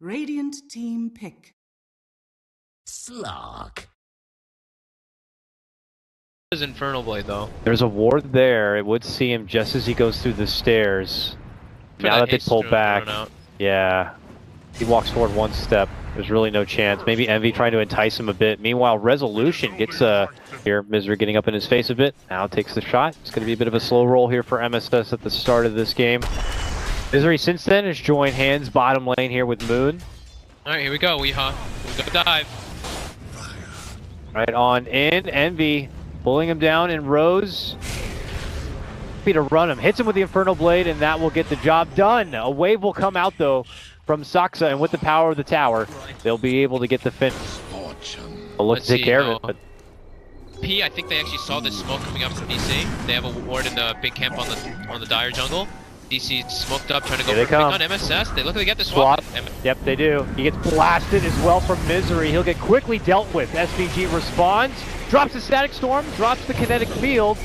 Radiant team pick. Slog. There's Infernal Blade though. There's a ward there. It would see him just as he goes through the stairs. Now that they pulled back, yeah, he walks forward one step. There's really no chance. Maybe Envy trying to entice him a bit. Meanwhile, Resolution gets here. Misery getting up in his face a bit. Now takes the shot. It's going to be a bit of a slow roll here for MSS at the start of this game. Misery since then has joined hands bottom lane here with Moon. All right, here we go. We go dive. Right on in. Envy pulling him down, and Rose happy to run him. Hits him with the Infernal Blade, and that will get the job done. A wave will come out though from Saksa, and with the power of the tower, they'll be able to get the finish. They'll look to take care of it. But P, I think they actually saw this smoke coming up from DC. They have a ward in the big camp on the Dire jungle. DC smoked up, trying to go for on MSS. They look like they get the swap. Yep, they do. He gets blasted as well from Misery. He'll get quickly dealt with. SVG responds, drops the Static Storm, drops the Kinetic Field.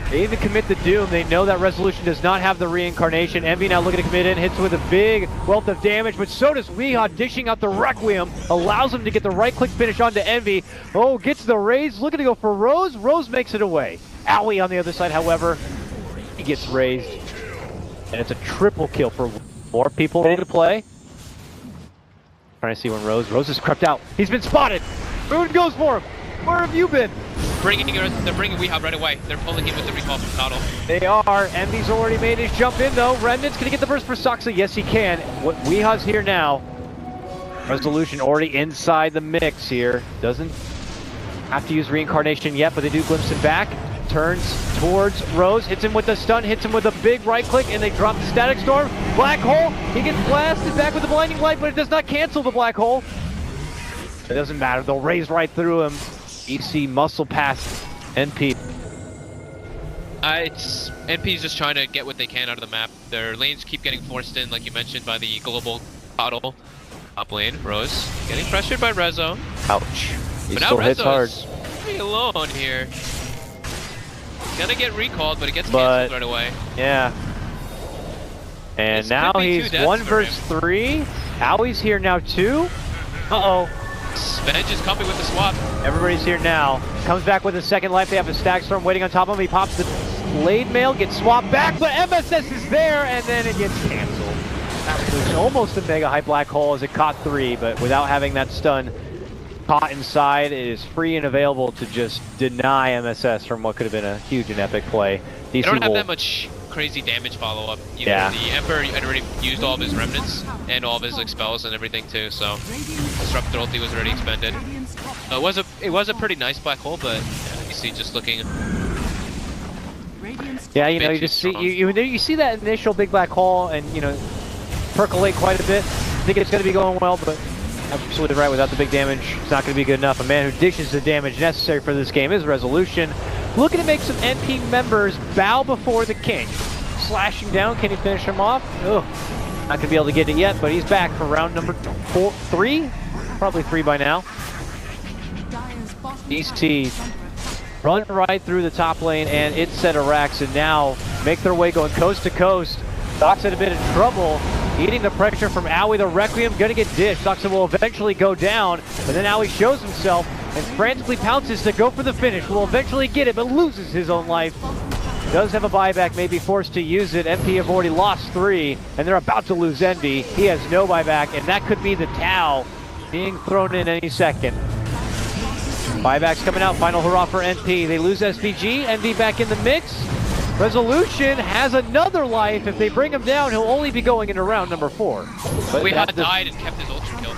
They even commit the Doom. They know that Resolution does not have the reincarnation. Envy now looking to commit in, hits with a big wealth of damage, but so does Weehaw, dishing out the Requiem, allows him to get the right-click finish onto Envy. Oh, gets the raise, looking to go for Rose. Rose makes it away. Owie on the other side, however, he gets raised. And it's a triple kill for more people ready to play. Trying to see when Rose has crept out. He's been spotted. Moon goes for him. Where have you been? They're bringing Weehaw right away. They're pulling him with the recall from Noddle. They are. Envy's already made his jump in though. Remnant's gonna get the burst for Saksa. Yes, he can. What Weehaw's here now. Resolution already inside the mix here. Doesn't have to use reincarnation yet, but they do glimpse him back. Turns towards Rose, hits him with the stun, hits him with a big right click, and they drop the Static Storm. Black Hole, he gets blasted back with the Blinding Light, but it does not cancel the Black Hole. It doesn't matter, they'll raise right through him. EC muscle past NP. NP's just trying to get what they can out of the map. Their lanes keep getting forced in, like you mentioned, by the global bottle. Top lane, Rose, getting pressured by Rezo. Ouch. He but still now hits hard. Pretty alone here. Gonna get recalled, but it gets canceled right away. Yeah. And this now he's 1 versus 3. Owie's here now too. Uh-oh. Spenge is coming with the swap. Everybody's here now. Comes back with a second life. They have a Stack Storm waiting on top of him. He pops the Blade Mail, gets swapped back, but MSS is there, and then it gets canceled. Absolutely. Almost a mega high Black Hole as it caught 3, but without having that stun caught inside, it is free and available to just deny MSS from what could have been a huge and epic play. They don't have that much crazy damage follow-up. Yeah. The Emperor had already used all of his remnants and all of his spells and everything too, so Disruptor ulti was already expended. It was a pretty nice Black Hole, but you see just looking. Yeah, you know, you just see you see that initial big Black Hole and you know percolate quite a bit. I think it's going to be going well, but absolutely right. Without the big damage, it's not going to be good enough. A man who dishes the damage necessary for this game is Resolution. Looking to make some NP members bow before the king. Slashing down, can he finish him off? Ugh. Not going to be able to get it yet, but he's back for round number 3? Probably 3 by now. East run right through the top lane, and it's set of racks, and now make their way going coast to coast. Docs in a bit of trouble. Eating the pressure from Owie, the Requiem, gonna get dished. Doxa will eventually go down, but then Owie shows himself and frantically pounces to go for the finish. Will eventually get it, but loses his own life. Does have a buyback, may be forced to use it. MP have already lost 3, and they're about to lose Envy. He has no buyback, and that could be the Tau being thrown in any second. Buybacks coming out, final hurrah for NP. They lose SVG, Envy back in the mix. Resolution has another life. If they bring him down, he'll only be going into round number 4. But we had died and kept his ultra kill.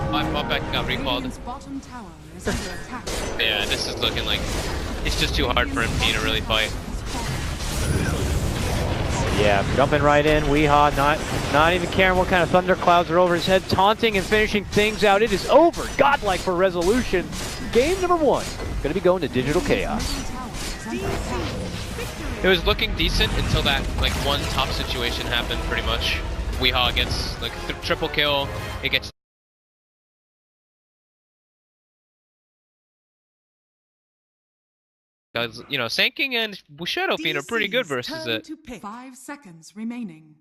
My back got recalled. Yeah, this is looking like it's just too hard for MP to really fight. Yeah, jumping right in. Weehaw not even caring what kind of thunderclouds are over his head, taunting and finishing things out. It is over. Godlike for Resolution. Game number 1. Gonna be going to Digital Chaos. It was looking decent until that like one top situation happened pretty much. Weehaw gets like triple kill, it gets you know, Sanking and Shadow Fiend are pretty good versus it. 5 seconds remaining.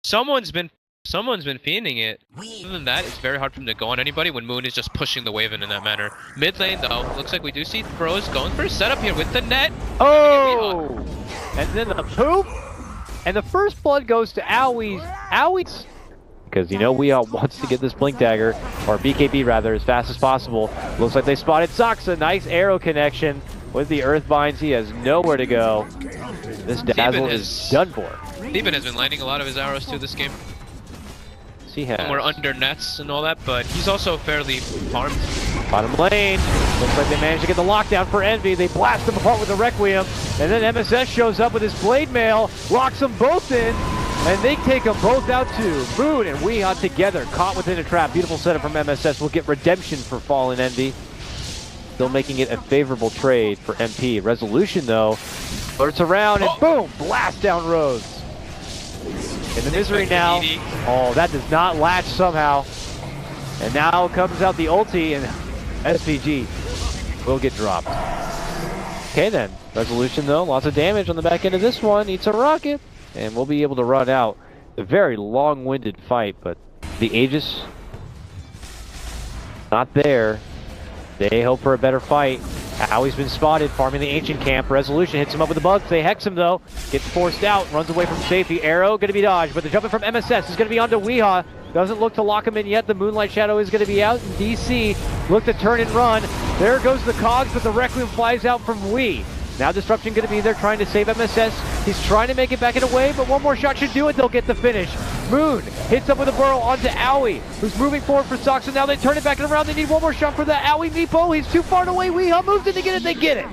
Someone's been Someone's been fiending it. Other than that, it's very hard for him to go on anybody when Moon is just pushing the wave in that manner. Mid lane, though, looks like we do see Bros going for a setup here with the net. Oh! And then the poop. And the first blood goes to Owie's. Because, you know, we wants to get this Blink Dagger, or BKB rather, as fast as possible. Looks like they spotted Soxa. Nice arrow connection with the Earth Binds. He has nowhere to go. This Dazzle is done for. Steven has been landing a lot of his arrows too this game. He has. And we're under nets and all that, but he's also fairly farmed. Bottom lane. Looks like they managed to get the lockdown for Envy. They blast them apart with the Requiem. And then MSS shows up with his Blade Mail, locks them both in, and they take them both out too. Moon and Weeha together, caught within a trap. Beautiful setup from MSS. Will get redemption for Fallen Envy. Still making it a favorable trade for MP. Resolution, though, flirts around and boom, blast down Rose. In the misery now. Oh, that does not latch somehow. And now comes out the ulti, and SPG will get dropped. Okay then, Resolution though, lots of damage on the back end of this one. Eats a rocket, and we'll be able to run out. A very long-winded fight, but the Aegis not there. They hope for a better fight. Owie's been spotted, farming the ancient camp. Resolution hits him up with the bugs. They hex him though. Gets forced out, runs away from safety. Arrow gonna be dodged, but the jumping from MSS is gonna be onto Weeha. Doesn't look to lock him in yet. The Moonlight Shadow is gonna be out. And DC look to turn and run. There goes the cogs, but the Requiem flies out from Wee. Now Disruption gonna be there trying to save MSS. He's trying to make it back in a wave, but one more shot should do it. They'll get the finish. Moon hits up with a burrow onto Owie, who's moving forward for Sox, and now they turn it back and around. They need one more shot for the Owie Meepo. He's too far away. Weeha moves in to get it. They get it.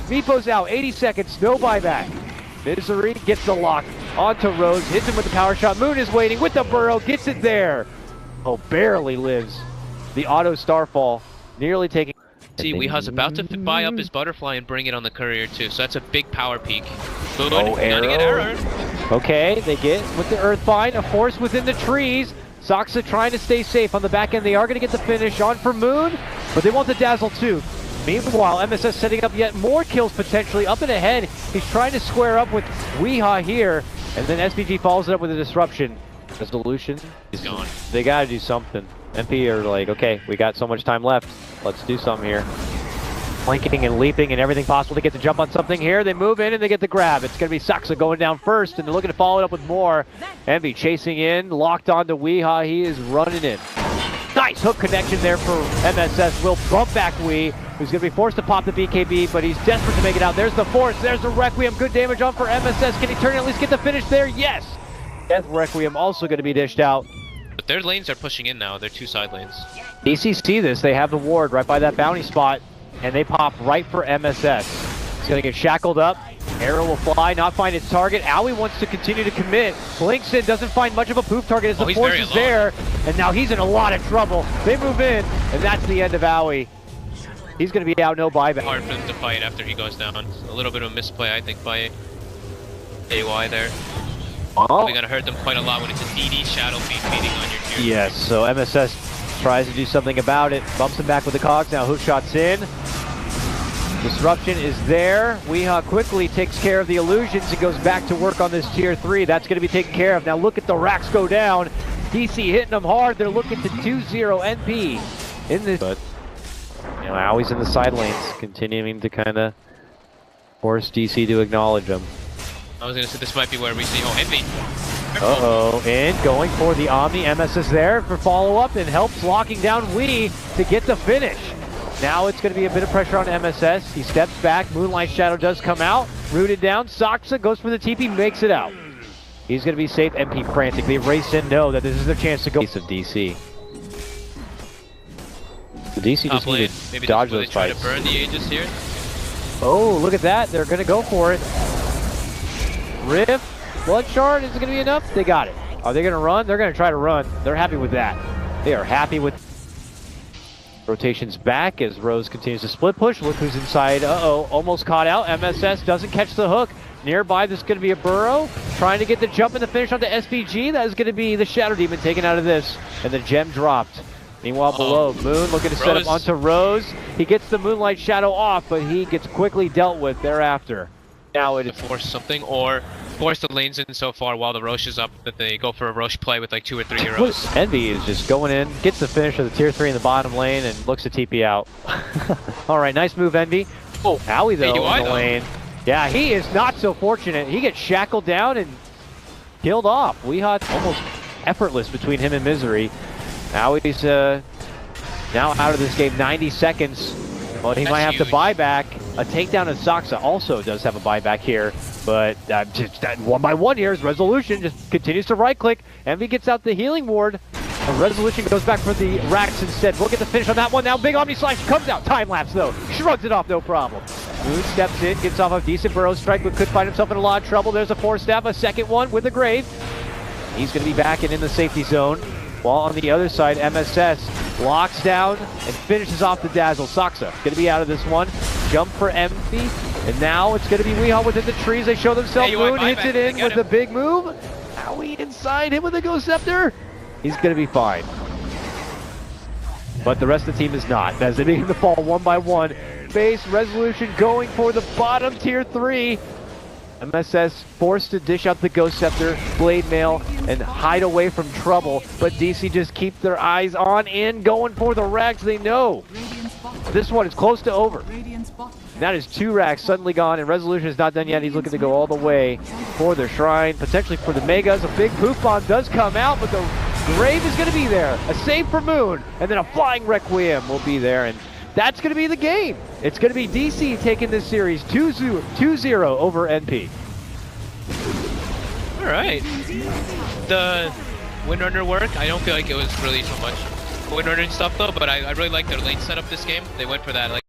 Meepo's out. 80 seconds. No buyback. Misery gets the lock onto Rose. Hits him with the power shot. Moon is waiting with the burrow. Gets it there. Oh, barely lives. The auto starfall nearly taking. See, Weeha's about to buy up his butterfly and bring it on the courier too, so that's a big power peak. Good. Oh, arrow. Okay, they get with the Earthbind, a force within the trees. Soxa trying to stay safe on the back end. They are going to get the finish on for Moon, but they want the Dazzle too. Meanwhile, MSS setting up yet more kills potentially up and ahead. He's trying to square up with Weeha here, and then SPG follows it up with a disruption. Resolution is gone. They got to do something. MP are like, okay, we got so much time left. Let's do something here. Blinking and leaping and everything possible to get the jump on something here. They move in and they get the grab. It's going to be Soxa going down first, and they're looking to follow it up with more. Envy chasing in, locked onto Weeha. He is running in. Nice hook connection there for MSS. Will bump back Wee, who's going to be forced to pop the BKB, but he's desperate to make it out. There's the force. There's the Requiem. Good damage on for MSS. Can he turn and at least get the finish there? Yes. Death Requiem also going to be dished out. But their lanes are pushing in now. They're two side lanes. DC see this. They have the ward right by that bounty spot, and they pop right for MSS. It's going to get shackled up. Arrow will fly, not find its target. Owie wants to continue to commit. Blinks in, doesn't find much of a poof target as the force is there. And now he's in a lot of trouble. They move in, and that's the end of Owie. He's going to be out, no buyback. Hard for him to fight after he goes down. A little bit of a misplay, I think, by AY there. Oh. Probably going to hurt them quite a lot when it's a DD Shadow feeding on your juice. Yes, so MSS tries to do something about it. Bumps him back with the cogs. Now hook shots in. Disruption is there. Weeha quickly takes care of the illusions and goes back to work on this tier 3. That's going to be taken care of. Now look at the racks go down. DC hitting them hard. They're looking to 2-0 NP in this. But you know, Owie's in the side lanes, continuing to kind of force DC to acknowledge him. I was going to say this might be where we see. Oh, Envy. Uh-oh, and going for the Omni. MS is there for follow-up and helps locking down Wee to get the finish. Now it's going to be a bit of pressure on MSS. He steps back. Moonlight Shadow does come out. Rooted down. Soxa goes for the TP, makes it out. He's going to be safe. MP frantic. They race in, know that this is their chance to go. Piece of DC. The DC just need to dodge those fights. Try to burn the Aegis here. Oh, look at that. They're going to go for it. Rift. Blood Shard, is it going to be enough? They got it. Are they going to run? They're going to try to run. They're happy with that. They are happy with... Rotations back as Rose continues to split push. Look who's inside. Uh-oh, almost caught out. MSS doesn't catch the hook. Nearby, this is going to be a burrow. Trying to get the jump and the finish onto SPG. That is going to be the Shadow Demon taken out of this. And the gem dropped. Meanwhile, below, Moon looking to set up onto Rose. He gets the Moonlight Shadow off, but he gets quickly dealt with thereafter. Now it is force something, or forced the lanes in so far while the Roche is up that they go for a Roche play with like 2 or 3 heroes. Envy is just going in, gets the finish of the tier 3 in the bottom lane, and looks to TP out. All right, nice move, Envy. Oh, Howie though in the lane. Yeah, he is not so fortunate. He gets shackled down and killed off. Weehot's almost effortless between him and Misery. Howie's now out of this game, 90 seconds. Well, he might have to buy back. A takedown of Saksa also does have a buyback here, but just that 1-by-1 here is Resolution just continues to right-click. Envy gets out the healing ward. And Resolution goes back for the Rax instead. We'll get the finish on that one now. Big Omni Slash comes out. Time lapse though. Shrugs it off, no problem. Moon steps in, gets off a decent burrow strike, but could find himself in a lot of trouble. There's a 4-stab, a second one with a grave. He's going to be back and in the safety zone. While on the other side, MSS locks down and finishes off the Dazzle. Saksa going to be out of this one. Jump for Envy. And now it's going to be Weehot within the trees. They show themselves. Moon hits it in with a big move. Howie inside him with a Ghost Scepter. He's going to be fine. But the rest of the team is not, as they begin to fall 1-by-1. Base Resolution going for the bottom tier 3. MSS forced to dish out the Ghost Scepter, Blade Mail, and hide away from trouble. But DC just keep their eyes on in, going for the racks. They know this one is close to over. That is 2 racks suddenly gone, and Resolution is not done yet. He's looking to go all the way for their Shrine, potentially for the Megas. A big poof bomb does come out, but the Grave is going to be there. A save for Moon, and then a Flying Requiem will be there, and that's going to be the game. It's going to be DC taking this series 2-0 over NP. All right. The Windrunner work, I don't feel like it was really so much Windrunner and stuff though, but I really like their lane setup this game. They went for that like